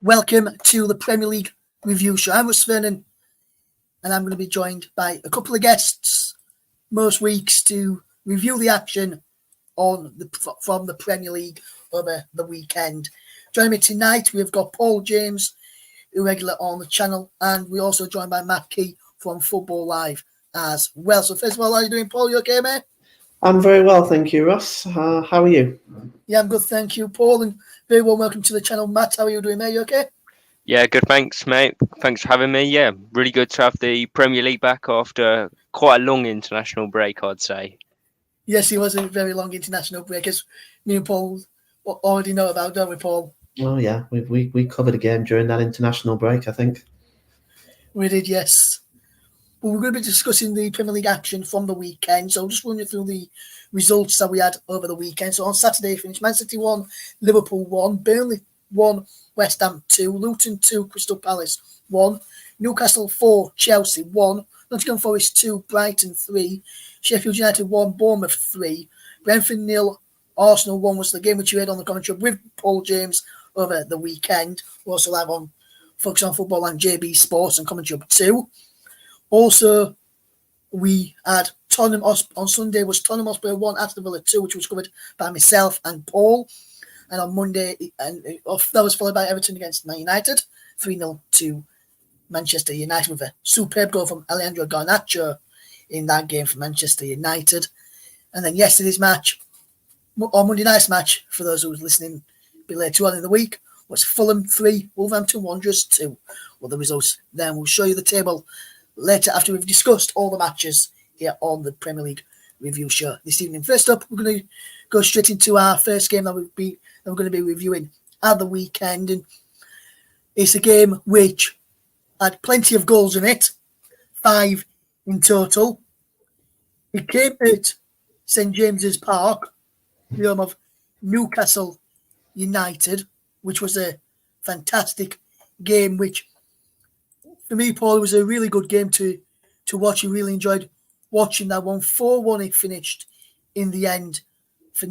Welcome to the Premier League Review Show. I'm Russ Vernon, and I'm going to be joined by a couple of guests most weeks to review the action from the Premier League over the weekend. Joining me tonight, we've got Paul James, irregular on the channel, and we're also joined by Matt Key from Football Live as well. So first of all, how are you doing, Paul? You okay, mate? I'm very well, thank you, Russ. How are you? Yeah, I'm good, thank you, Paul, and very well welcome to the channel. Matt, how are you doing, mate? You okay? Yeah, good, thanks, mate. Thanks for having me. Yeah, really good to have the Premier League back after quite a long international break, I'd say. Yes, it was a very long international break, as me and Paul already know about, don't we, Paul? Oh, yeah, we covered a game during that international break, I think. We did, yes. But we're going to be discussing the Premier League action from the weekend, so I'll just run you through the results that we had over the weekend. So on Saturday, finished Man City 1, Liverpool 1, Burnley 1, West Ham 2, Luton 2, Crystal Palace 1, Newcastle 4, Chelsea 1, Nottingham Forest 2, Brighton 3, Sheffield United 1, Bournemouth 3, Brentford 0, Arsenal 1 was the game which you had on the commentary with Paul James over the weekend. We're also live on Focus on Football and JB Sports and commentary 2. Also, we had Tottenham on Sunday was Tottenham Hotspur 1, Aston Villa 2, which was covered by myself and Paul. And on Monday, that was followed by Everton against Man United, 3-0 to Manchester United with a superb goal from Alejandro Garnacho in that game for Manchester United. And then yesterday's match, or Monday night's match, for those who were listening a bit later on in the week, was Fulham 3, Wolverhampton Wanderers 2. Well, the results then. We'll show you the table later after we've discussed all the matches here on the Premier League Review Show this evening. First up, we're going to go straight into our first game that we're going to be reviewing at the weekend. And it's a game which had plenty of goals in it, 5 in total. It came at St James's Park, the home of Newcastle United, which was a fantastic game, which for me, Paul, it was a really good game to watch. I really enjoyed watching that one. 4-1 it finished in the end for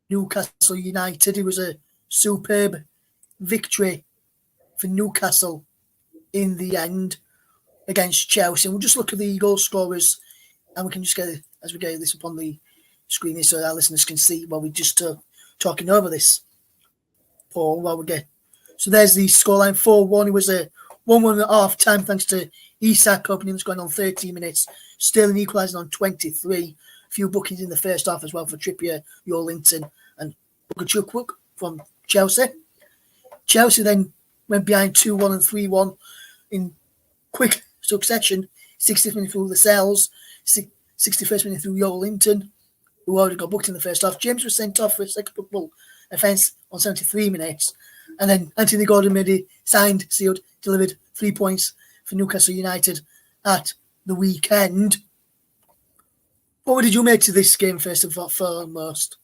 Newcastle United. It was a superb victory for Newcastle in the end against Chelsea. And we'll just look at the goal scorers, and we can just get this up on the screen here so our listeners can see while we're just talking over this, Paul, while we get. So there's the scoreline, 4-1. It was a 1-1 at half time thanks to Isak opening was going on 13 minutes. Sterling equalising on 23. A few bookings in the first half as well for Trippier, Linton and Bukachuk from Chelsea. Chelsea then went behind 2-1 and 3-1 in quick succession. 60th minute through Lascelles, 61st minute through Linton, who already got booked in the first half. James was sent off for a second football offence on 73 minutes. And then Anthony Gordon made it signed, sealed, delivered 3 points for Newcastle United at the weekend. What did you make to this game, first and foremost?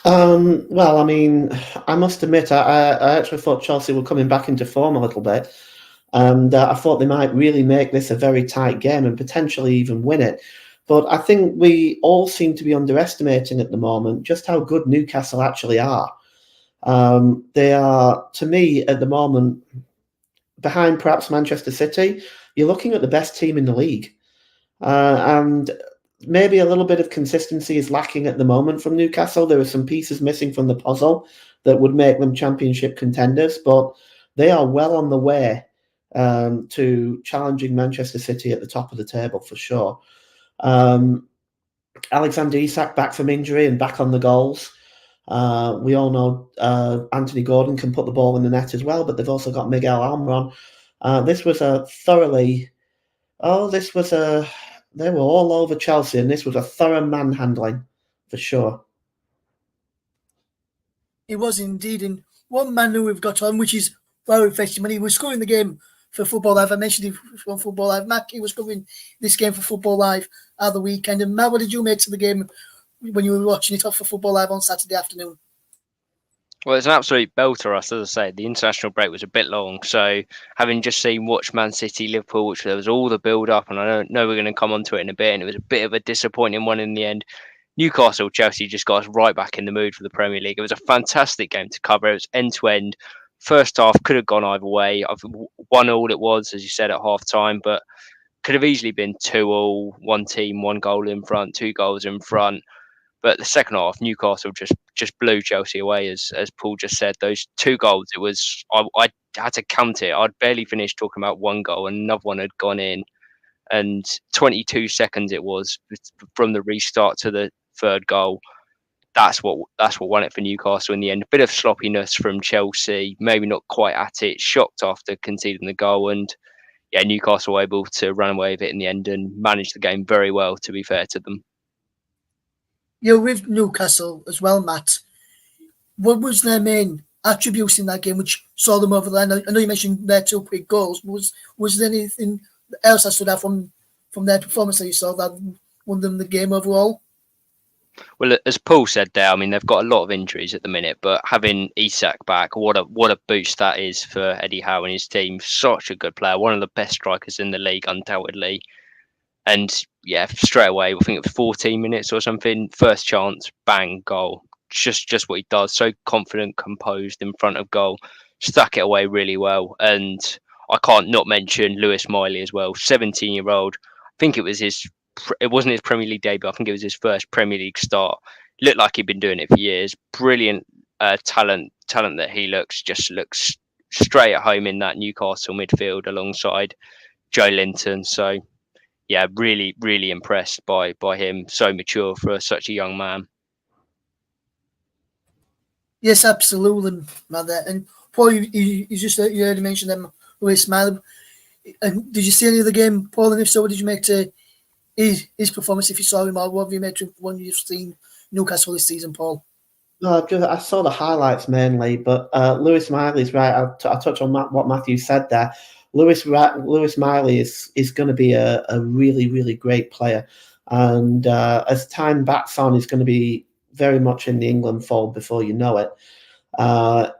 Well, I mean, I must admit, I actually thought Chelsea were coming back into form a little bit. And I thought they might really make this a very tight game and potentially even win it. But I think we all seem to be underestimating at the moment just how good Newcastle actually are. They are, to me, at the moment, behind perhaps Manchester City, you're looking at the best team in the league. And maybe a little bit of consistency is lacking at the moment from Newcastle. There are some pieces missing from the puzzle that would make them championship contenders, but they are well on the way to challenging Manchester City at the top of the table for sure. Alexander Isak back from injury and back on the goals. We all know Anthony Gordon can put the ball in the net as well, but they've also got Miguel Almiron This was a thoroughly. Oh, They were all over Chelsea, and this was a thorough manhandling for sure. It was indeed. And one man who we've got on, which is very refreshing, when he was scoring the game for Football Live. I mentioned him from Football Live. Matt, he was covering this game for Football Live at the weekend. And Matt, what did you make to the game when you were watching it off for Football Live on Saturday afternoon? Well, it's an absolute belter, as I say. The international break was a bit long, so having just watched Man City, Liverpool, which there was all the build-up, and I don't know we're going to come onto it in a bit, and it was a bit of a disappointing one in the end. Newcastle, Chelsea just got us right back in the mood for the Premier League. It was a fantastic game to cover. It was end-to-end. First half could have gone either way. 1-1 it was, as you said, at half-time, but could have easily been 2-2, one team, one goal in front, 2 goals in front. But the second half, Newcastle just blew Chelsea away, as Paul just said. Those 2 goals, it was I had to count it. I'd barely finished talking about 1 goal, and another one had gone in, and 22 seconds it was from the restart to the 3rd goal. That's what won it for Newcastle in the end. A bit of sloppiness from Chelsea, maybe not quite at it. Shocked after conceding the goal, and yeah, Newcastle were able to run away with it in the end and manage the game very well. To be fair to them. You're with Newcastle as well, Matt. What was their main attributes in that game which saw them over the line? I know you mentioned their 2 quick goals. Was there anything else that stood out from their performance that you saw that won them the game overall? Well, as Paul said there, I mean, they've got a lot of injuries at the minute, but having Isak back, what a boost that is for Eddie Howe and his team. Such a good player, one of the best strikers in the league, undoubtedly. And yeah, straight away, I think it was 14 minutes or something. First chance, bang, goal. Just what he does. So confident, composed in front of goal. Stuck it away really well. And I can't not mention Lewis Miley as well. 17-year-old. I think it wasn't his Premier League debut. I think it was his first Premier League start. Looked like he'd been doing it for years. Brilliant talent that he looks straight at home in that Newcastle midfield alongside Joe Linton. So yeah, really, really impressed by him. So mature for such a young man. Yes, absolutely, Mother. And Paul, you just you already mentioned them, Lewis Miley. And did you see any of the game, Paul? And if so, what did you make to his performance? If you saw him, or what have you made to when you've seen Newcastle this season, Paul? No, I saw the highlights mainly, but Lewis Miley's right. I'll touch on what Matthew said there. Lewis Miley is going to be a really, really great player. And as time backs on, he's going to be very much in the England fold before you know it. I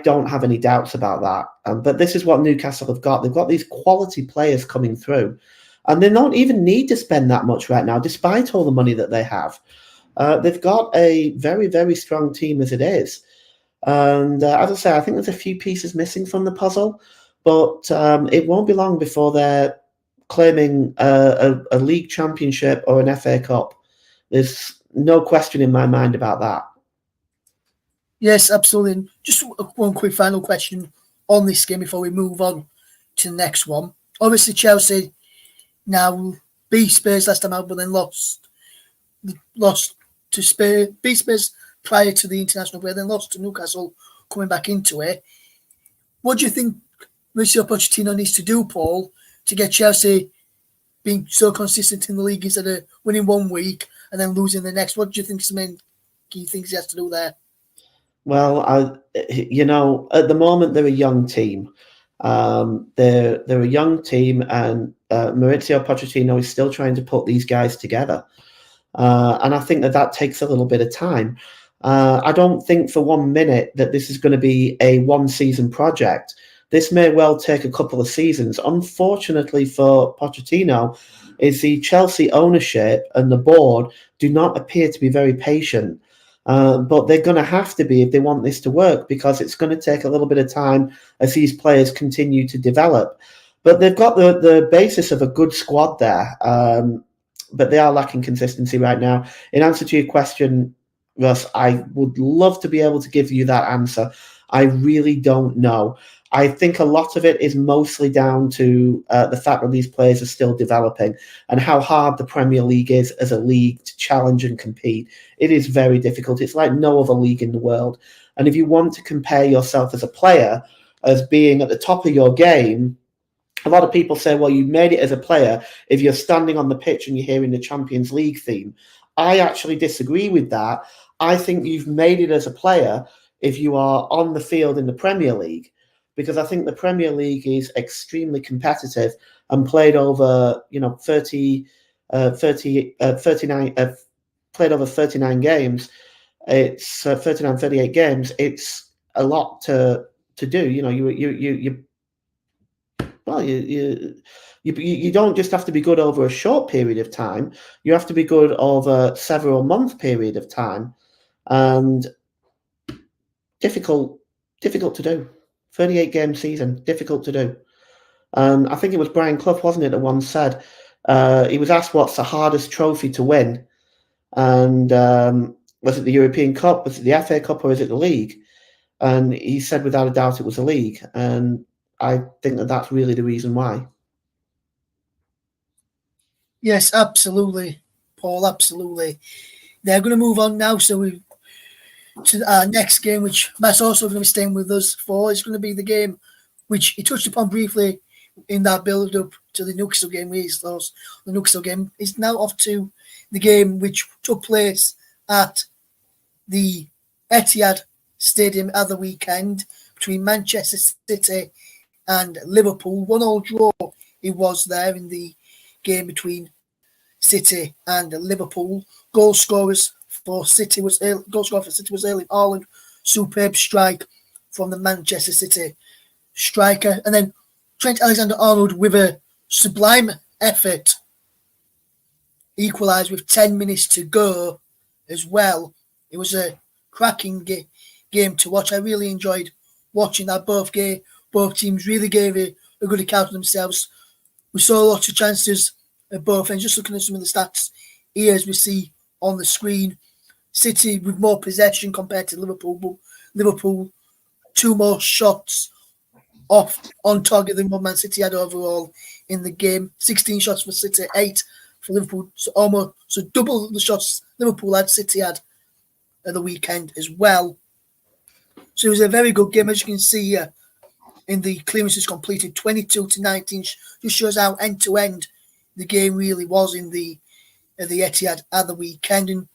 don't have any doubts about that. But this is what Newcastle have got. They've got these quality players coming through. And they don't even need to spend that much right now, despite all the money that they have. They've got a very, very strong team as it is. And as I say, I think there's a few pieces missing from the puzzle, but it won't be long before they're claiming a league championship or an FA Cup. There's no question in my mind about that. Yes, absolutely. And just one quick final question on this game before we move on to the next one. Obviously, Chelsea now beat Spurs last time out, but then lost to Spurs, beat Spurs prior to the international break, then lost to Newcastle coming back into it. What do you think Mauricio Pochettino needs to do, Paul, to get Chelsea being so consistent in the league instead of winning one week and then losing the next? What do you think is the main key things he has to do there? Well, at the moment they're a young team. They're a young team, and Mauricio Pochettino is still trying to put these guys together. And I think that takes a little bit of time. I don't think for 1 minute that this is going to be a one-season project. This may well take a couple of seasons. Unfortunately for Pochettino, is the Chelsea ownership and the board do not appear to be very patient. But they're going to have to be if they want this to work, because it's going to take a little bit of time as these players continue to develop. But they've got the basis of a good squad there. But they are lacking consistency right now. In answer to your question, Russ, I would love to be able to give you that answer. I really don't know. I think a lot of it is mostly down to the fact that these players are still developing and how hard the Premier League is as a league to challenge and compete. It is very difficult. It's like no other league in the world. And if you want to compare yourself as a player as being at the top of your game, a lot of people say, well, you made it as a player if you're standing on the pitch and you're hearing the Champions League theme. I actually disagree with that. I think you've made it as a player if you are on the field in the Premier League, because I think the Premier League is extremely competitive and played over, 39 played over 39 games. It's 38 games. It's a lot to do. You don't just have to be good over a short period of time. You have to be good over several month period of time, and difficult to do. 38 game season, difficult to do. I think it was Brian Clough, wasn't it, that once said, he was asked what's the hardest trophy to win, and was it the European Cup, was it the FA Cup, or is it the league? And he said without a doubt it was the league, and I think that's really the reason why. Yes, absolutely, Paul, absolutely. They're going to move on now, so to our next game, which Matt's also going to be staying with us for. It's going to be the game which he touched upon briefly in that build-up to the Newcastle game. The Newcastle game is now off to the game which took place at the Etihad Stadium at the weekend between Manchester City and Liverpool. 1-1 draw it was there in the game between City and Liverpool. Goal scorer for City was Erling Haaland. Superb strike from the Manchester City striker. And then Trent Alexander-Arnold with a sublime effort equalised with 10 minutes to go as well. It was a cracking game to watch. I really enjoyed watching that. Both teams really gave a good account of themselves. We saw lots of chances at both ends. Just looking at some of the stats here as we see on the screen. City with more possession compared to Liverpool, but Liverpool 2 more shots off on target than what Man City had overall in the game. 16 shots for City, 8 for Liverpool. So double the shots Liverpool had, City had at the weekend as well. So it was a very good game, as you can see here in the clearances completed, 22-19. Just shows how end to end the game really was in the Etihad at the weekend.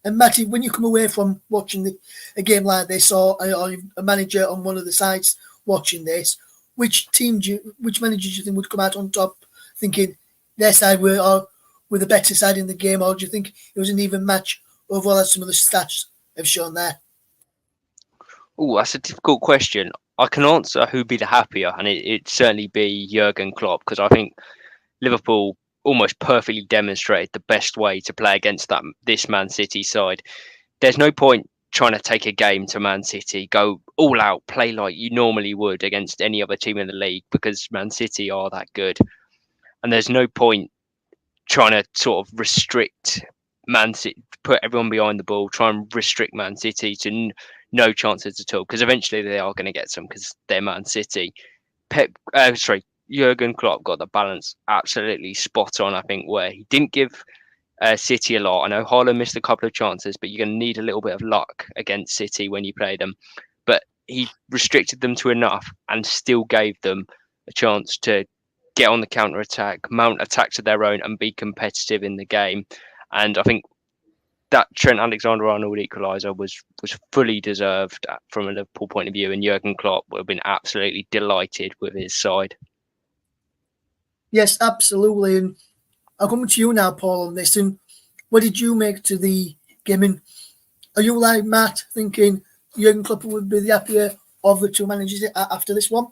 And Matty, when you come away from watching a game like this, or a manager on one of the sides watching this, which managers do you think would come out on top, thinking their side were the better side in the game, or do you think it was an even match overall, as some of the stats have shown there? Oh, that's a difficult question. I can answer who'd be the happier, and it'd certainly be Jurgen Klopp, because I think Liverpool almost perfectly demonstrated the best way to play against this Man City side. There's no point trying to take a game to Man City, go all out, play like you normally would against any other team in the league, because Man City are that good. And there's no point trying to sort of restrict Man City, put everyone behind the ball, try and restrict Man City to no chances at all, because eventually they are going to get some, because they're Man City. Jurgen Klopp got the balance absolutely spot on, I think, where he didn't give City a lot. I know Haaland missed a couple of chances, but you're going to need a little bit of luck against City when you play them. But he restricted them to enough and still gave them a chance to get on the counter-attack, mount attacks of their own, and be competitive in the game. And I think that Trent Alexander-Arnold equaliser was fully deserved from a Liverpool point of view, and Jurgen Klopp would have been absolutely delighted with his side. Yes, absolutely. And I'll come to you now, Paul, on this. And what did you make to the game? And are you like Matt, thinking Jurgen Klopp would be the happier of the two managers after this one?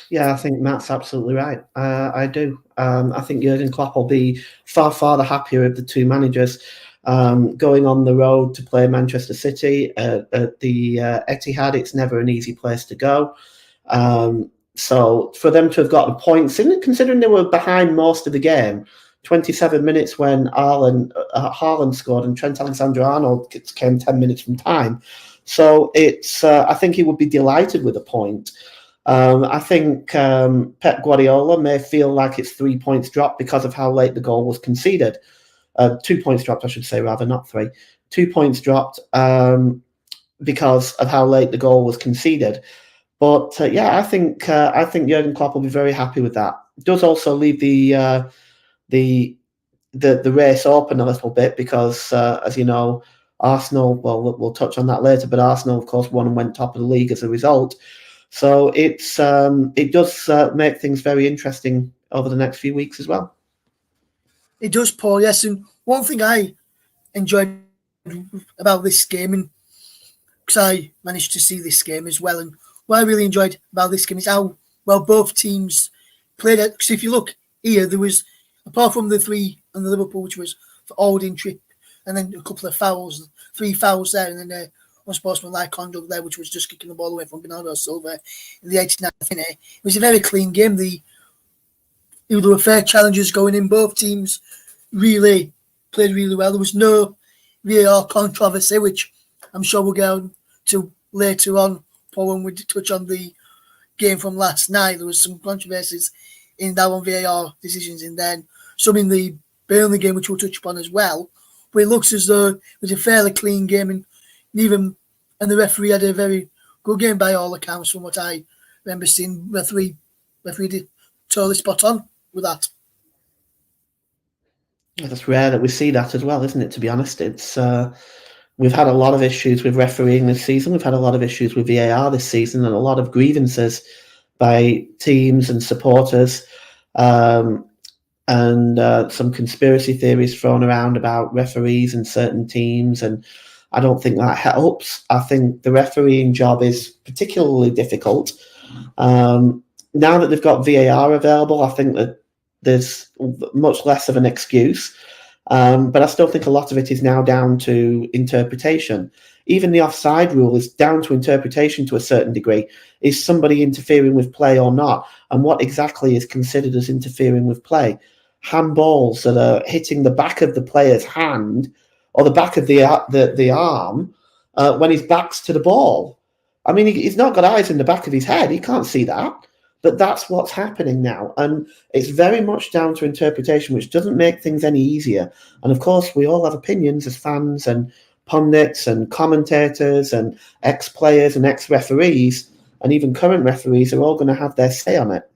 Yeah, I think Matt's absolutely right. I do. I think Jurgen Klopp will be far the happier of the two managers. Going on the road to play Manchester City at the Etihad, it's never an easy place to go. So for them to have gotten points, considering they were behind most of the game, 27 minutes when Haaland scored and Trent Alexander-Arnold came 10 minutes from time. So it's I think he would be delighted with a point. I think Pep Guardiola may feel like it's 3 points dropped because of how late the goal was conceded. 2 points dropped, I should say, rather, not 3. 2 points dropped because of how late the goal was conceded. But I think Jurgen Klopp will be very happy with that. It does also leave the race open a little bit because, as you know, Arsenal. Well, we'll touch on that later. But Arsenal, of course, won and went top of the league as a result. So it does make things very interesting over the next few weeks as well. It does, Paul. Yes, and one thing I enjoyed about this game, and because I managed to see this game as well, and what I really enjoyed about this game is how well both teams played it. Because if you look here, there was, apart from the three on the Liverpool, which was for holding trip, and then a couple of fouls, 3 fouls there, and then unsportsmanlike conduct there, which was just kicking the ball away from Bernardo Silva in the 89th minute. It was a very clean game. There were fair challenges going in. Both teams really played really well. There was no VAR controversy, which I'm sure we'll get on to later on, Paul, when we touch on the game from last night. There was some controversies in that one, VAR decisions in there, and some in the Burnley game, which we'll touch upon as well. But it looks as though it was a fairly clean game, and the referee had a very good game by all accounts from what I remember seeing. Referee did totally spot on with that. Yeah, that's rare that we see that as well, isn't it? To be honest, it's we've had a lot of issues with refereeing this season. We've had a lot of issues with VAR this season, and a lot of grievances by teams and supporters, and some conspiracy theories thrown around about referees and certain teams. And I don't think that helps. I think the refereeing job is particularly difficult. Now that they've got VAR available, I think that there's much less of an excuse. But I still think a lot of it is now down to interpretation. Even the offside rule is down to interpretation to a certain degree. Is somebody interfering with play or not? And what exactly is considered as interfering with play? Handballs that are hitting the back of the player's hand or the back of the arm when his back's to the ball. I mean, he's not got eyes in the back of his head. He can't see that. But that's what's happening now. And it's very much down to interpretation, which doesn't make things any easier. And of course, we all have opinions as fans and pundits and commentators and ex-players and ex-referees, and even current referees are all going to have their say on it.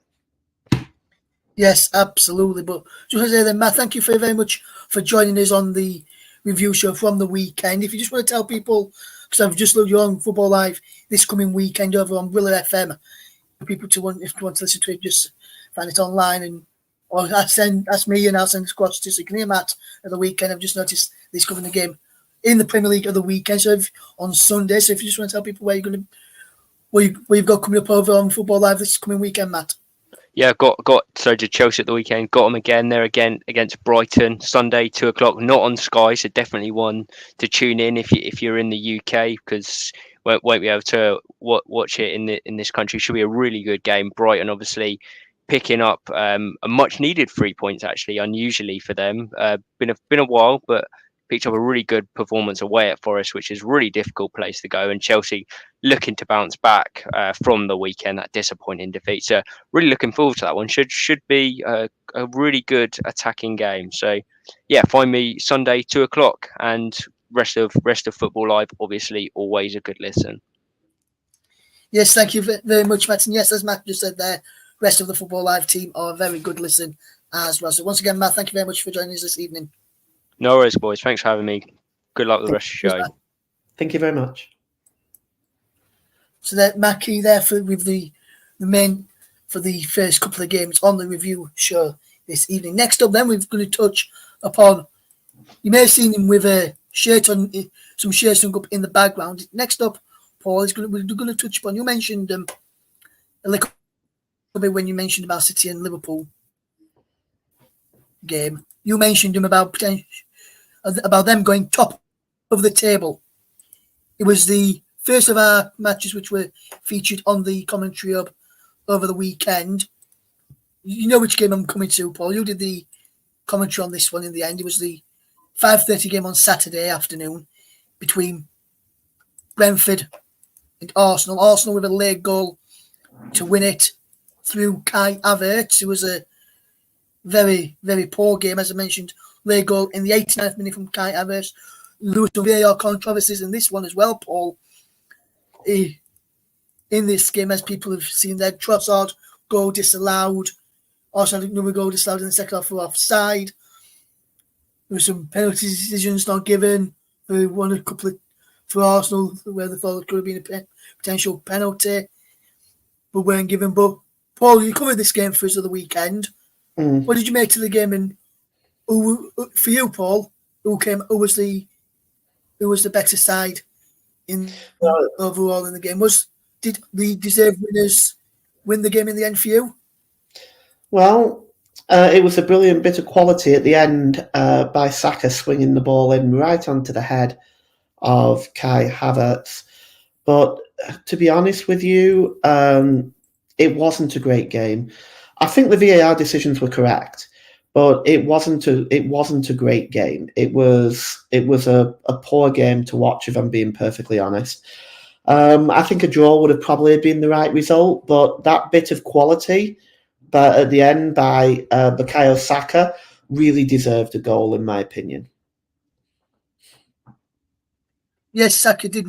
Yes, absolutely. But just to say then, Matt, thank you very much for joining us on the review show from the weekend. If you just want to tell people, because I've just looked you on Football Live this coming weekend over on Brilla FM, people if you want to listen to it, just find it online or ask me and I'll send the squad to so you can hear Matt at the weekend. I've just noticed he's covering the game in the Premier League of the weekend, so on Sunday. So if you just want to tell people where you've got coming up over on Football Live this coming weekend, Matt. Yeah, so did Chelsea at the weekend. Got them again. They're again against Brighton Sunday, 2:00. Not on Sky, so definitely one to tune in if you're in the UK, because won't be able to watch it in this country. Should be a really good game. Brighton obviously picking up a much needed 3 points, actually, unusually for them. Been a while, but picked up a really good performance away at Forest, which is a really difficult place to go. And Chelsea looking to bounce back from the weekend, that disappointing defeat. So really looking forward to that one. Should be a really good attacking game. So yeah, find me Sunday 2:00, and rest of Football Live, obviously always a good listen. Yes, thank you very much, Matt. And yes, as Matt just said there, rest of the Football Live team are a very good listen as well. So once again, Matt, thank you very much for joining us this evening. No worries, boys. Thanks for having me. Good luck with the rest of the show. Thank you very much. So that Matt Key there with the men for the first couple of games on the review show this evening. Next up, then we're going to touch upon. You may have seen him with a shirt on, some shirts hung up in the background. Next up, Paul, we're going to touch upon. You mentioned a little bit when you mentioned about City and Liverpool game. You mentioned him about them going top of the table. It was the first of our matches which were featured on the commentary over the weekend. You know which game I'm coming to, Paul. You did the commentary on this one in the end. It was the 5:30 game on Saturday afternoon between Brentford and Arsenal. Arsenal with a late goal to win it through Kai Havertz. It was a very, very poor game, as I mentioned. Late goal in the 89th minute from Kai Havertz. There were some VAR controversies in this one as well, Paul. in this game, as people have seen there. Trossard goal disallowed. Arsenal had another goal disallowed in the second half for offside. There were some penalty decisions not given. They won a couple of for Arsenal where they thought it could have been a potential penalty, but weren't given. But Paul, you covered this game for us of the weekend. What did you make of the game? And for you, Paul, who was the better side overall in the game? Did the deserved winners win the game in the end for you? Well, it was a brilliant bit of quality at the end by Saka swinging the ball in right onto the head of Kai Havertz. But to be honest with you, it wasn't a great game. I think the VAR decisions were correct, but it wasn't a great game. It was a poor game to watch, if I'm being perfectly honest. I think a draw would have probably been the right result, but that bit of quality, but at the end by Bukayo Saka, really deserved a goal, in my opinion. Yes, Saka did.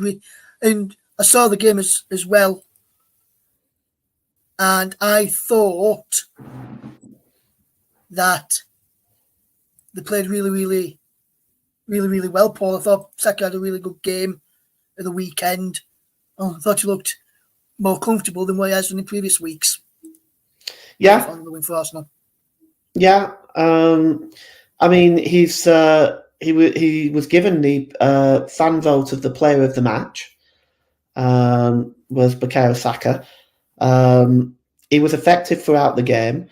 And I saw the game as well, and I thought that they played really well, Paul. I thought Saka had a really good game at the weekend. I thought he looked more comfortable than what he has done in previous weeks. Yeah. On the win for Arsenal. Yeah. I mean, he was given the fan vote of the player of the match. Was Bukayo Saka. He was effective throughout the game.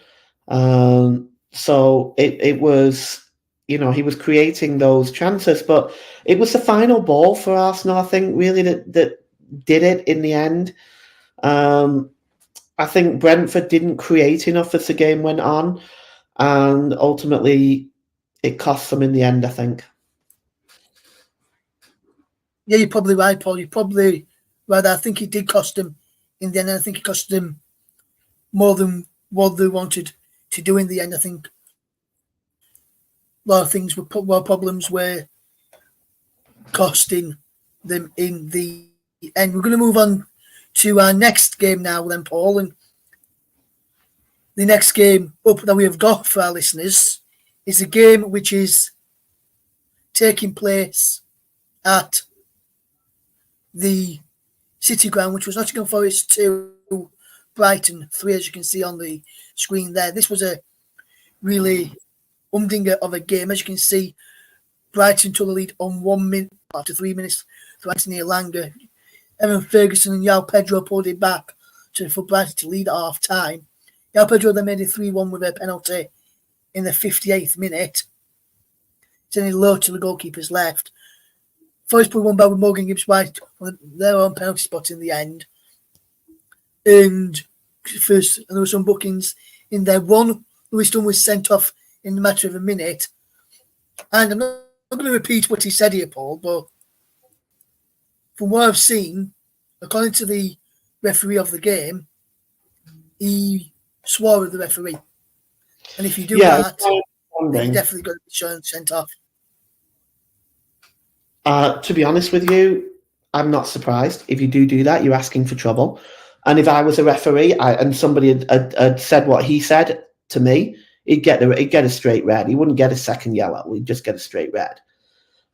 So it was, he was creating those chances, but it was the final ball for Arsenal, I think, really that did it in the end. I think Brentford didn't create enough as the game went on, and ultimately it cost them in the end, I think. Yeah, you're probably right, Paul. You're probably right. I think it did cost them in the end. I think it cost them more than what they wanted to do in the end. I think a lot of things problems were costing them in the end. We're going to move on to our next game now, then, Paul. And the next game up that we have got for our listeners is a game which is taking place at the City Ground, which was Nottingham Forest 2, Brighton 3, as you can see on the screen there. This was a really humdinger of a game. As you can see, Brighton took the lead on 1 minute after 3 minutes for Anthony Elanga. Evan Ferguson and João Pedro pulled it back for Brighton to lead at half time. João Pedro then made it 3-1 with a penalty in the 58th minute, sending it low to the goalkeeper's left. Forest put one back with Morgan Gibbs-White on their own penalty spot in the end. And there were some bookings in there. One, Lewis Dunn was sent off in the matter of a minute. And I'm not going to repeat what he said here, Paul, but from what I've seen, according to the referee of the game, he swore at the referee. And if you do that, then you definitely got to be shown sent off. To be honest with you, I'm not surprised. If you do that, you're asking for trouble. And if I was a referee and somebody had said what he said to me, he'd get a straight red. He wouldn't get a second yellow. He'd just get a straight red.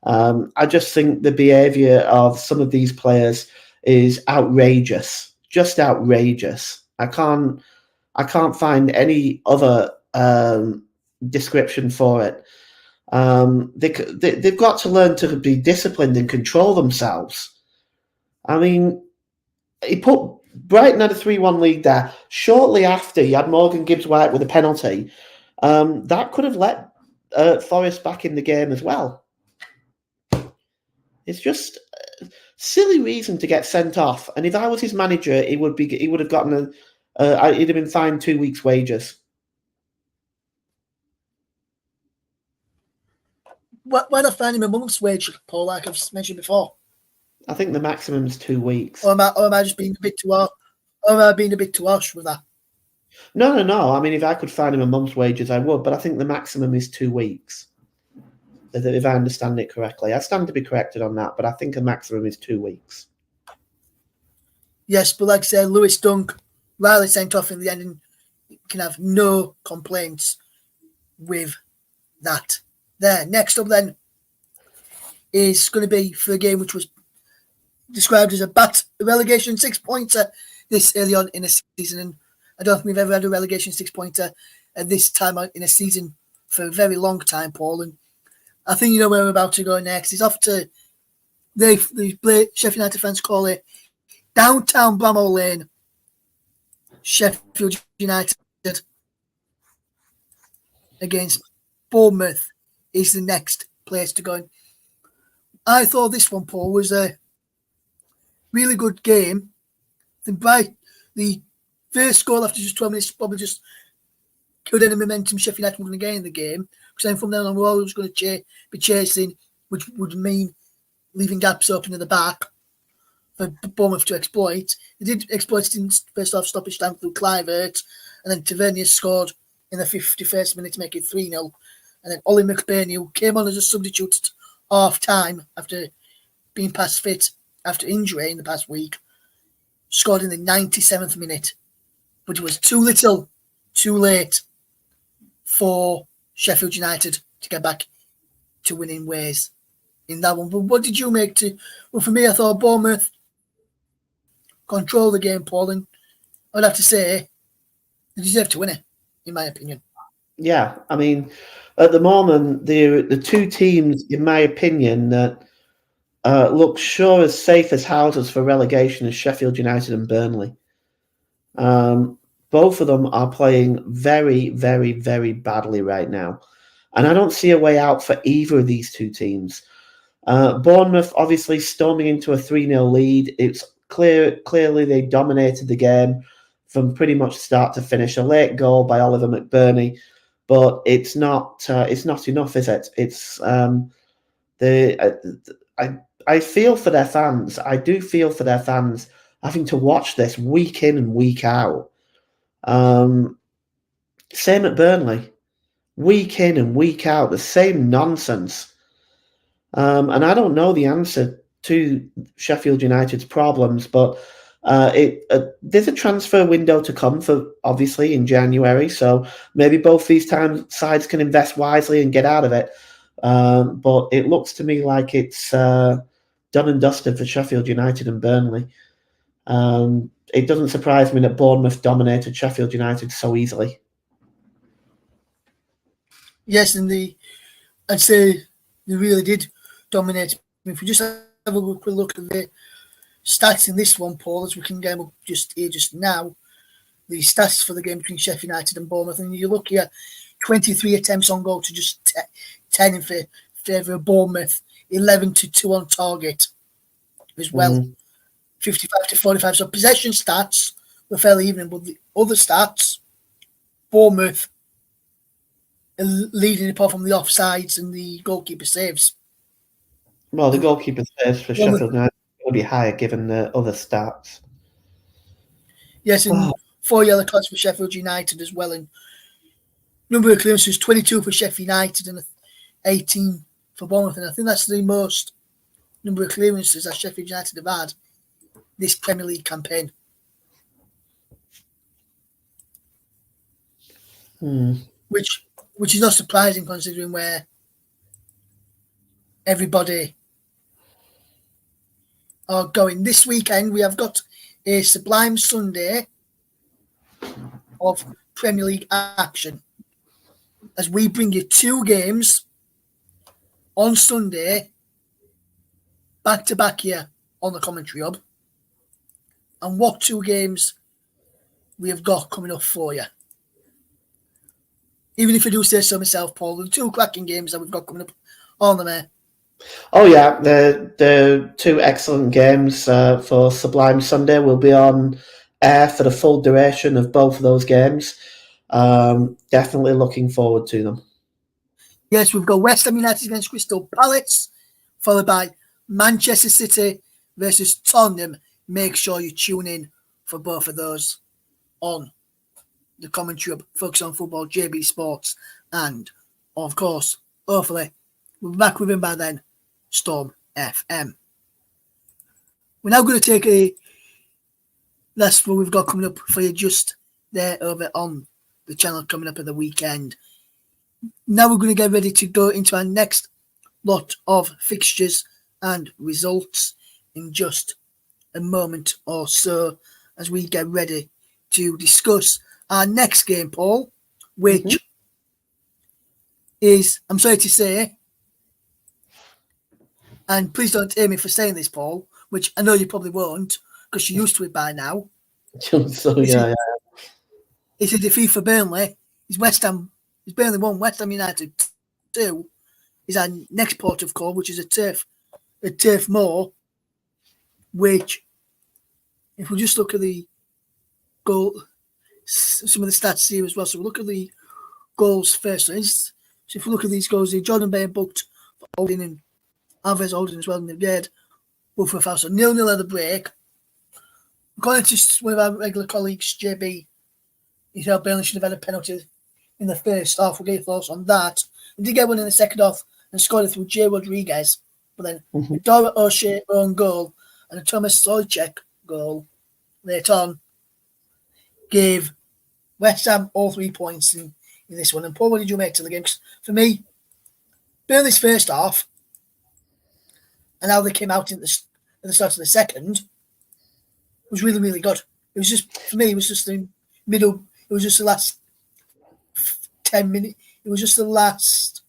I just think the behaviour of some of these players is outrageous, just outrageous. I can't find any other description for it. They've got to learn to be disciplined and control themselves. I mean, he put Brighton had a 3-1 lead there. Shortly after, he had Morgan Gibbs-White with a penalty. That could have let Forest back in the game as well. It's just a silly reason to get sent off. And if I was his manager, he would have gotten he'd have been fined 2 weeks' wages. Why not fine him a month's wage, Paul, like I've mentioned before? I think the maximum is 2 weeks. Or am I just being a bit too harsh? Or am I being a bit too harsh with that? No. I mean, if I could fine him a month's wages, I would. But I think the maximum is 2 weeks. If I understand it correctly. I stand to be corrected on that, but I think a maximum is 2 weeks. Yes, but like I said, Lewis Dunk, Riley sent off in the end, and you can have no complaints with that. There. Next up then is going to be for a game which was described as a relegation 6-pointer this early on in a season. And I don't think we've ever had a relegation 6-pointer at this time in a season for a very long time, Paul. And I think you know where we're about to go next. It's off to the Sheffield United fans call it downtown Bramall Lane. Sheffield United against Bournemouth is the next place to go. I thought this one, Paul, was a really good game. The first goal after just 12 minutes probably just killed any momentum Sheffield United were going to gain in the game. Because then from then on, we're always going to be chasing, which would mean leaving gaps open in the back for Bournemouth to exploit. They did exploit it in first half stoppage time through Clivert, and then Tavernier scored in the 51st minute to make it 3-0. And then Ollie McBurney, who came on as a substitute at half-time after being past fit after injury in the past week, scored in the 97th minute. But it was too little, too late for Sheffield United to get back to winning ways in that one. But what did you make to... Well, for me, I thought Bournemouth controlled the game, Paul, and I'd have to say they deserve to win it, in my opinion. Yeah, I mean, at the moment, the two teams, in my opinion, that look sure as safe as houses for relegation is Sheffield United and Burnley. Both of them are playing very, very, very badly right now. And I don't see a way out for either of these two teams. Bournemouth obviously storming into a 3-0 lead. It's clearly they dominated the game from pretty much start to finish. A late goal by Oliver McBurney, but it's not enough, is it? It's I feel for their fans. I do feel for their fans having to watch this week in and week out. Same at Burnley, week in and week out, the same nonsense. And I don't know the answer to Sheffield United's problems, but there's a transfer window to come for obviously in January. So maybe both these sides can invest wisely and get out of it. But it looks to me like it's done and dusted for Sheffield United and Burnley. It doesn't surprise me that Bournemouth dominated Sheffield United so easily. Yes, and I'd say they really did dominate. If we just have a quick look at the stats in this one, Paul, as we can get up just now, the stats for the game between Sheffield United and Bournemouth, and you look here, 23 attempts on goal to just 10 in favour of Bournemouth, 11-2 on target as well, 55-45. So possession stats were fairly even, but the other stats, Bournemouth leading apart from the offsides and the goalkeeper saves. Well, the goalkeeper saves for Sheffield United will be higher given the other stats. Yes, and 4 yellow cards for Sheffield United as well. And number of clearances, 22 for Sheffield United and 18 for Bournemouth. And I think that's the most number of clearances that Sheffield United have had this Premier League campaign. Which is not surprising considering where everybody are going. This weekend we have got a sublime Sunday of Premier League action as we bring you 2 games on Sunday back to back here on the Commentary Hub. And what 2 games we have got coming up for you. Even if I do say so myself, Paul, the 2 cracking games that we've got coming up on them here. Oh yeah, the 2 excellent games for Sublime Sunday will be on air for the full duration of both of those games. Definitely looking forward to them. Yes, we've got West Ham United against Crystal Palace, followed by Manchester City versus Tottenham. Make sure you tune in for both of those on the Commentary Hub, Focus on Football, JB Sports, and of course, hopefully, we'll be back with him by then, Storm FM. We're now going to take a That's what we've got coming up for you just there over on the channel coming up at the weekend. Now we're going to get ready to go into our next lot of fixtures and results in just a moment or so as we get ready to discuss our next game, Paul, which is, I'm sorry to say, and please don't hear me for saying this, Paul, which I know you probably won't because you're used to it by now. So yeah. It's a defeat for Burnley. It's West Ham. It's Burnley 1, West Ham United 2. Is our next port of call, which is a Turf Moor, which, if we just look at the goal, some of the stats here as well. So we look at the goals first. So if we look at these goals, Jordan Bain booked for Holding and Alvarez Holding as well, and they've had both for foul. So 0-0 at the break. According to one of our regular colleagues, JB, he felt Burnley should have had a penalty in the first half. We'll get your thoughts on that. We did get one in the second half and scored it through Jay Rodriguez. But then Dora O'Shea own goal and a Thomas Sojcek goal later on gave West Ham all 3 points in this one. And Paul, what did you make to the game? 'Cause for me, Burnley's first half and how they came out at the start of the second was really, really good. It was just, for me, it was just the middle, it was just the last 10 minutes, it was just the last,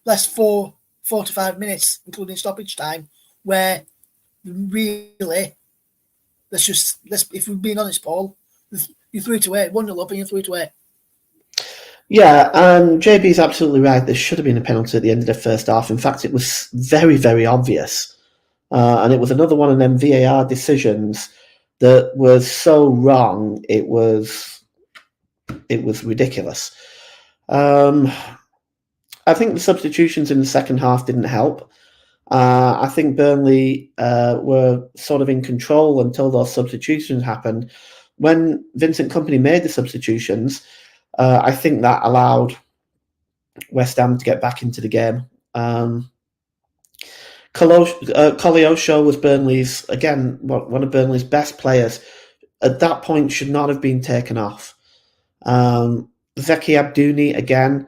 last 4 to 5 minutes, including stoppage time, where really, if we're being honest, Paul, you threw it away, 1-0 up and you threw it away. Yeah, JB's absolutely right. There should have been a penalty at the end of the first half. In fact, it was very, very obvious. And it was another one of them VAR decisions that was so wrong, it was ridiculous. I think the substitutions in the second half didn't help. I think Burnley were sort of in control until those substitutions happened. When Vincent Kompany made the substitutions, I think that allowed West Ham to get back into the game. Koleosho was one of Burnley's best players. At that point, should not have been taken off. Zeki Abdouni, again,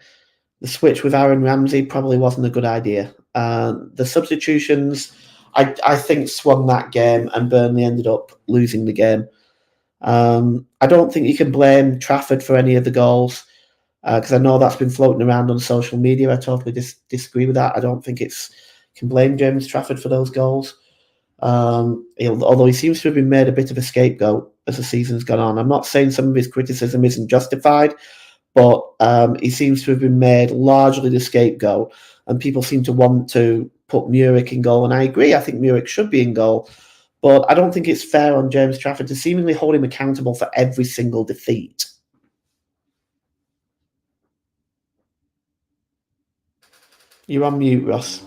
the switch with Aaron Ramsey probably wasn't a good idea. The substitutions, I think, swung that game, and Burnley ended up losing the game. I don't think you can blame Trafford for any of the goals, because I know that's been floating around on social media. I totally disagree with that. I don't think you can blame James Trafford for those goals. Although he seems to have been made a bit of a scapegoat as the season's gone on. I'm not saying some of his criticism isn't justified, but he seems to have been made largely the scapegoat, and people seem to want to put Muric in goal. And I agree, I think Muric should be in goal, but I don't think it's fair on James Trafford to seemingly hold him accountable for every single defeat. You're on mute, Russ.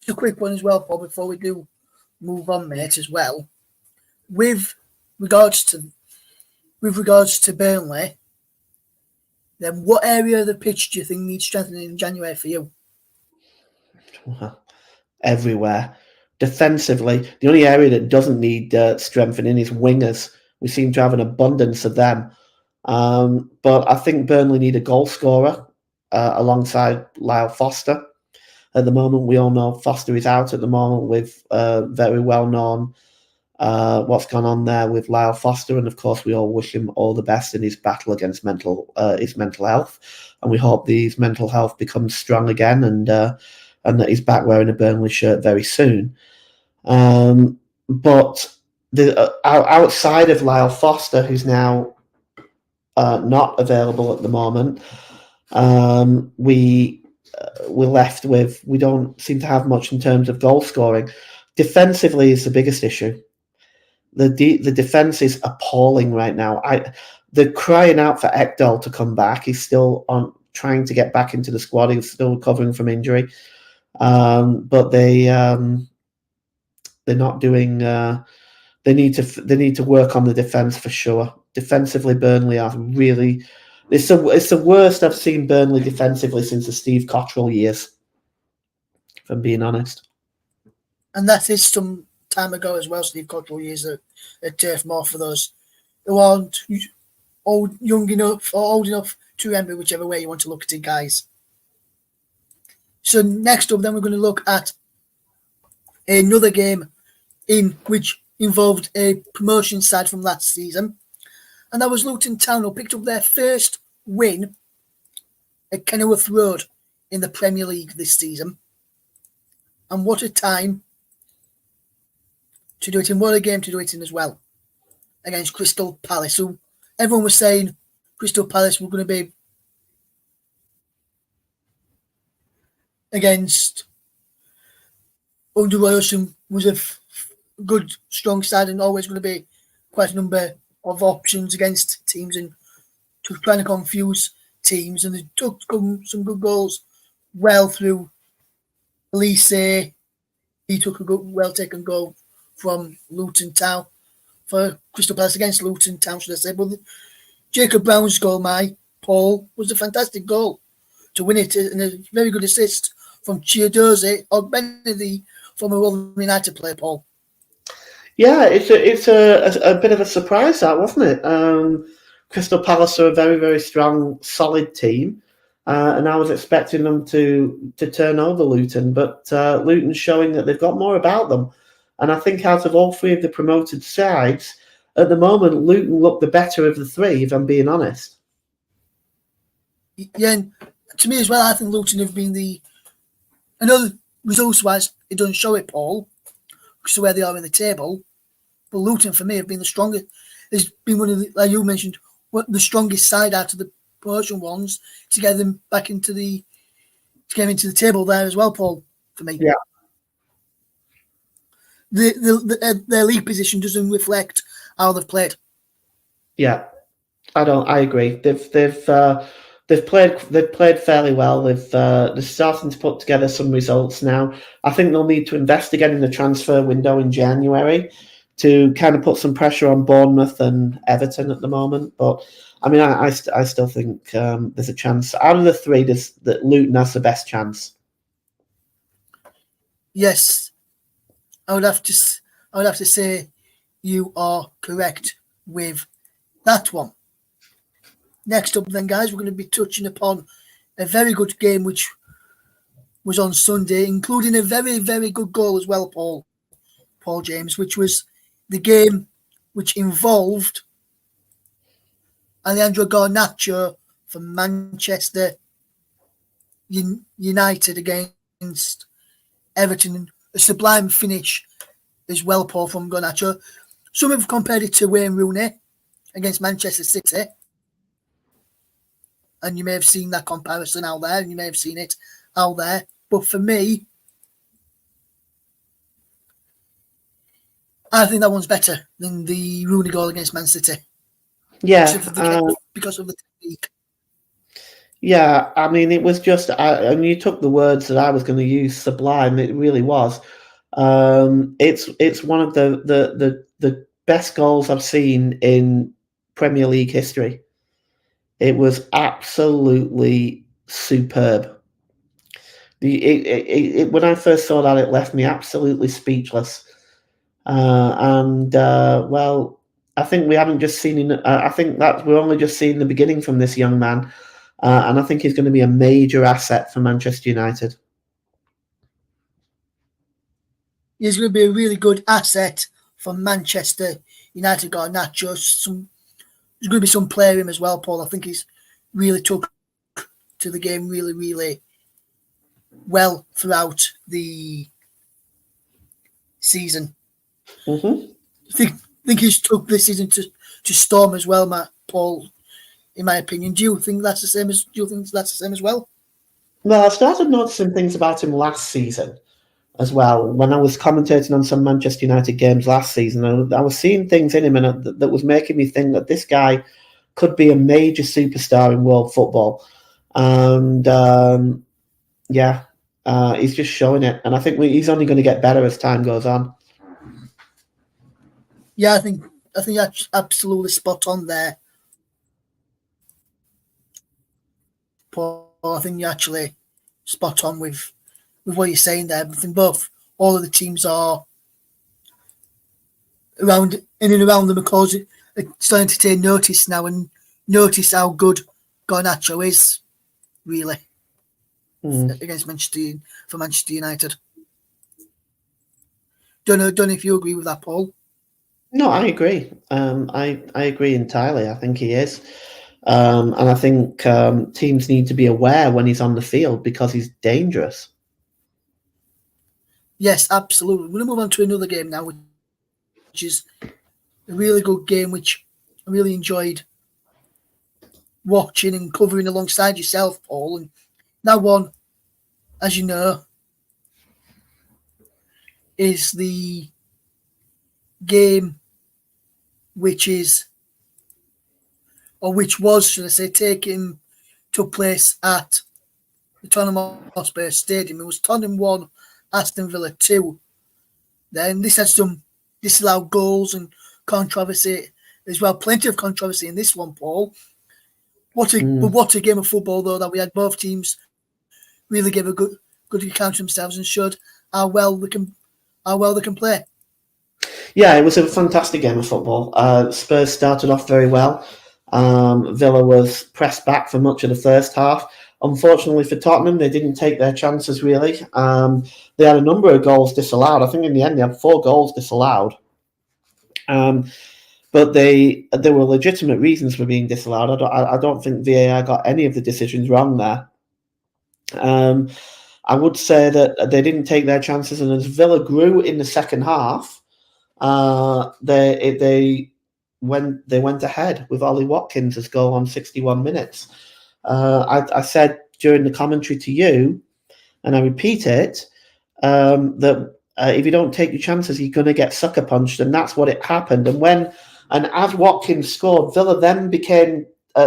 Just a quick one as well, Paul, before we do move on, mate, as well. With regards to Burnley, then what area of the pitch do you think needs strengthening in January for you? Well, everywhere. Defensively, the only area that doesn't need strengthening is wingers. We seem to have an abundance of them. But I think Burnley need a goal scorer alongside Lyle Foster. At the moment, we all know Foster is out at the moment with very well-known what's gone on there with Lyle Foster, and of course we all wish him all the best in his battle against his mental health, and we hope his mental health becomes strong again, and that he's back wearing a Burnley shirt very soon. But outside of Lyle Foster, who's now not available at the moment, we're left with, we don't seem to have much in terms of goal scoring. Defensively is the biggest issue. The defense is appalling right now. They're crying out for Ekdal to come back. He's still trying to get back into the squad. He's still recovering from injury, but they're not doing. They need to work on the defense for sure. Defensively, Burnley are really. It's the worst I've seen Burnley defensively since the Steve Cotterill years. if I'm being honest. And that is some time ago as well, Steve Cottrell years at Turf Moor for those who aren't young enough or old enough to remember, whichever way you want to look at it, guys. So next up, then we're going to look at another game in which involved a promotion side from last season, and that was Luton Town, who picked up their first win at Kenilworth Road in the Premier League this season. And what a time to do it in, what a game to do it in as well, against Crystal Palace. So everyone was saying Crystal Palace were going to be against under Roy Hodgson was a good, strong side and always going to be quite a number of options against teams and trying to confuse teams. And they took some good goals well through Elise. He took a good, well-taken goal from Luton Town for Crystal Palace against Luton Town, should I say. But Jacob Brown's goal, Paul, was a fantastic goal to win it, and a very good assist from Chiedozie, augmenting the former Rotherham United player, Paul. Yeah, it's a bit of a surprise, that, wasn't it? Crystal Palace are a very, very strong, solid team, and I was expecting them to turn over Luton, but Luton's showing that they've got more about them. And I think out of all three of the promoted sides, at the moment, Luton look the better of the three, if I'm being honest. Yeah, and to me as well, I think Luton have been I know results-wise, it doesn't show it, Paul, because of where they are in the table, but Luton, for me, have been the strongest. Has been one of the, like you mentioned, the strongest side out of the promotion ones to get them back into the table there as well, Paul, for me. Yeah. Their league position doesn't reflect how they've played. Yeah, I agree. They've played fairly well. They're starting to put together some results now. I think they'll need to invest again in the transfer window in January to kind of put some pressure on Bournemouth and Everton at the moment. But I mean, I still think there's a chance. Out of the three, that Luton has the best chance. Yes, I would have to say you are correct with that one. Next up, then, guys, we're going to be touching upon a very good game which was on Sunday, including a very, very good goal as well, Paul James, which was the game which involved Alejandro Garnacho from Manchester United against Everton. A sublime finish as well, Paul, from Garnacho. Some have compared it to Wayne Rooney against Manchester City. And you may have seen that comparison out there, and you may have seen it out there. But for me, I think that one's better than the Rooney goal against Man City. Yeah, because of the technique. Yeah, I mean, it was just, and you took the words that I was going to use, sublime. It really was. It's one of the best goals I've seen in Premier League history. It was absolutely superb. When I first saw that, it left me absolutely speechless. Well, I think we haven't just seen. I think that we're only just seeing the beginning from this young man, and I think he's going to be a major asset for Manchester United. He's going to be a really good asset for Manchester United. Garnacho, there's going to be some player in him as well, Paul. I think he's really took to the game really, really well throughout the season. Mm-hmm. I think he's took this season to storm as well, Paul. In my opinion, do you think that's the same as well? Well, I started noticing things about him last season as well. When I was commentating on some Manchester United games last season, I was seeing things in him that was making me think that this guy could be a major superstar in world football. And he's just showing it. And I think he's only going to get better as time goes on. Yeah, I think that's absolutely spot on there, Paul. I think you're actually spot on with with what you're saying there. I think all of the teams are around in and around them because it's starting to take notice now and notice how good Garnacho is, really, against for Manchester United. Don't know if you agree with that, Paul. No, I agree. I agree entirely. I think he is. And I think teams need to be aware when he's on the field because he's dangerous. Yes, absolutely. We're going to move on to another game now, which is a really good game, which I really enjoyed watching and covering alongside yourself, Paul. And that one, as you know, is the game which was, should I say, took place at the Tottenham Hotspur Stadium. It was Tottenham 1, Aston Villa 2. Then this had some disallowed goals and controversy as well. Plenty of controversy in this one, Paul. What a game of football, though, that we had. Both teams really gave a good account of themselves and showed how well they can play. Yeah, it was a fantastic game of football. Spurs started off very well. Villa was pressed back for much of the first half. Unfortunately for Tottenham, they didn't take their chances, really. They had a number of goals disallowed. I think in the end they had 4 goals disallowed. But there were legitimate reasons for being disallowed. I don't think VAR got any of the decisions wrong there. I would say that they didn't take their chances, and as Villa grew in the second half, they went ahead with Ollie Watkins' goal on 61 minutes. I said during the commentary to you, and I repeat it, that if you don't take your chances, you're going to get sucker punched, and that's what it happened. And as Watkins scored, Villa then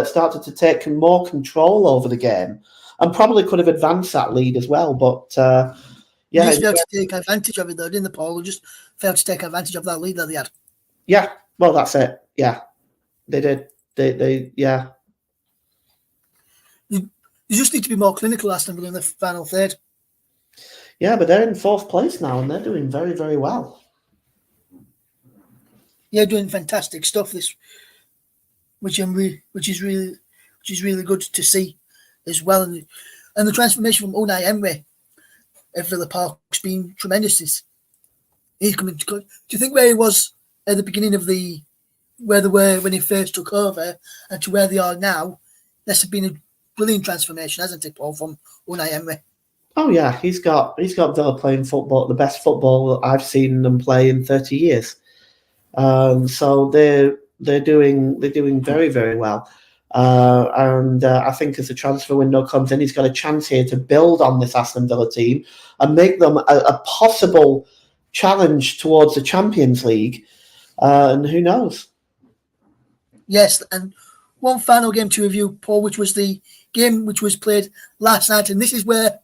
started to take more control over the game, and probably could have advanced that lead as well. But They just failed to take advantage of it, though, didn't the Paul? Just failed to take advantage of that lead that they had. Yeah, well, that's it. Yeah, they did. They yeah. You just need to be more clinical, Aston Villa, in the final third. Yeah, but they're in 4th place now, and they're doing very, very well. Yeah, doing fantastic stuff. Which is really good to see as well, and the transformation from Unai Emery at Villa Park's been tremendous. He's coming to good. Do you think where he was at the beginning of where they were when he first took over and to where they are now, that's been a brilliant transformation, hasn't it, Paul, from Unai Emery? Oh yeah, he's got Villa playing football, the best football I've seen them play in 30 years. So they're doing very, very well. And I think as the transfer window comes in, he's got a chance here to build on this Aston Villa team and make them a possible challenge towards the Champions League. And who knows? Yes, and one final game to review, Paul, which was the game which was played last night, and this is where,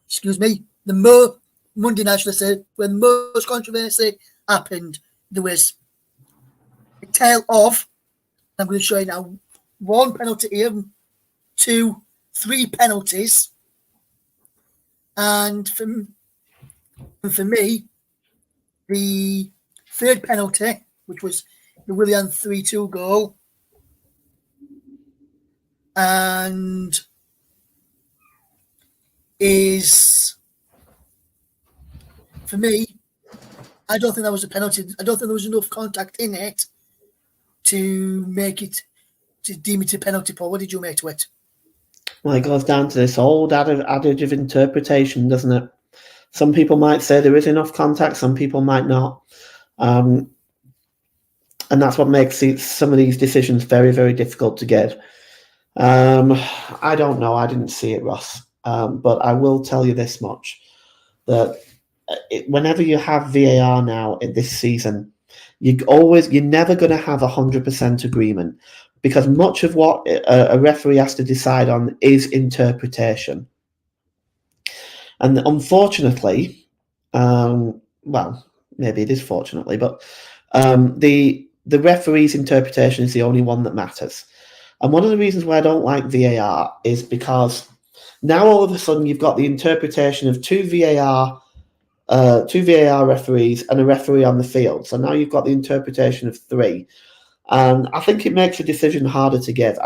excuse me, Monday night, should I say, where the most controversy happened. There was a tale of, I'm going to show you now, 1 penalty here, 2, 3 penalties, and for me, the 3rd penalty, which was the Willian 3-2 goal, and is, for me, I don't think that was a penalty. I don't think there was enough contact in it to deem it a penalty, Paul. What did you make to it? Well, it goes down to this old adage of interpretation, doesn't it? Some people might say there is enough contact, some people might not. And that's what makes some of these decisions very, very difficult to get. I don't know. I didn't see it, Ross. But I will tell you this much, that whenever you have VAR now in this season, you're never going to have 100% agreement, because much of what a referee has to decide on is interpretation. And unfortunately, well, maybe it is fortunately, but the referee's interpretation is the only one that matters. And one of the reasons why I don't like VAR is because Now all of a sudden you've got the interpretation of two VAR referees and a referee on the field. So now you've got the interpretation of three. And I think it makes a decision harder to give.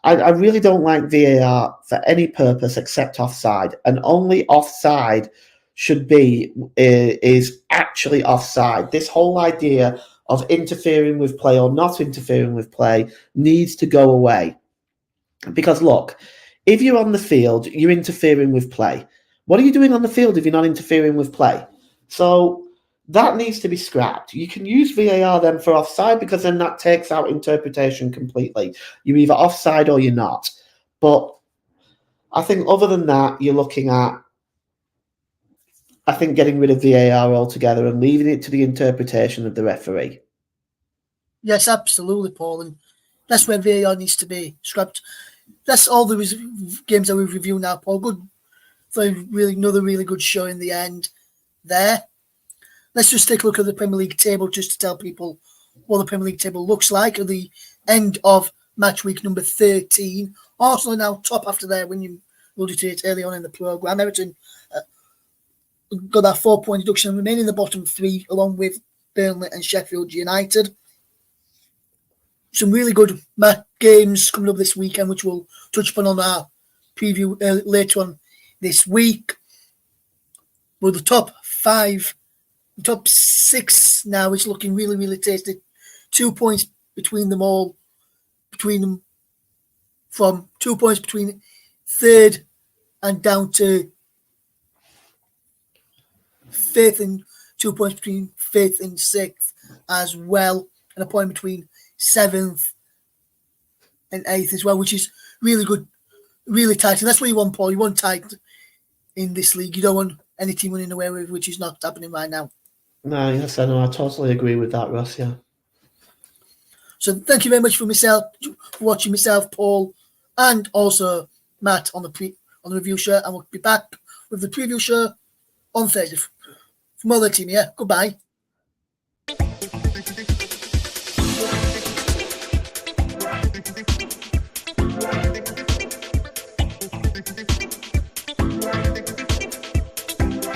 I really don't like VAR for any purpose except offside. And only offside is actually offside. This whole idea of interfering with play or not interfering with play needs to go away. Because look, if you're on the field, you're interfering with play. What are you doing on the field if you're not interfering with play? So that needs to be scrapped. You can use VAR then for offside because then that takes out interpretation completely. You're either offside or you're not. But I think other than that, you're looking at, I think, getting rid of VAR altogether and leaving it to the interpretation of the referee. Yes, absolutely, Paul. And that's where VAR needs to be scrapped. That's all the games that we've reviewed now, Paul. Good. Another really good show in the end there. Let's just take a look at the Premier League table just to tell people what the Premier League table looks like at the end of match week number 13. Arsenal now top after there when you alluded to it early on in the programme. Everton got that 4-point deduction and remain in the bottom three along with Burnley and Sheffield United. Some really good games coming up this weekend, which we'll touch upon on our preview later on this week. Well, the top six now is looking really, really tasty. 2 points between them all, from 2 points between third and down to fifth, and 2 points between fifth and sixth as well, and a point between seventh and eighth as well, which is really good, really tight. And that's what you want, Paul. You want tight in this league. You don't want any team running away with, which is not happening right now. No, yes, I know. I totally agree with that, Russ. Yeah. So thank you very much for watching myself, Paul, and also Matt on the review show. And we'll be back with the preview show on Thursday. From all the team, yeah. Goodbye.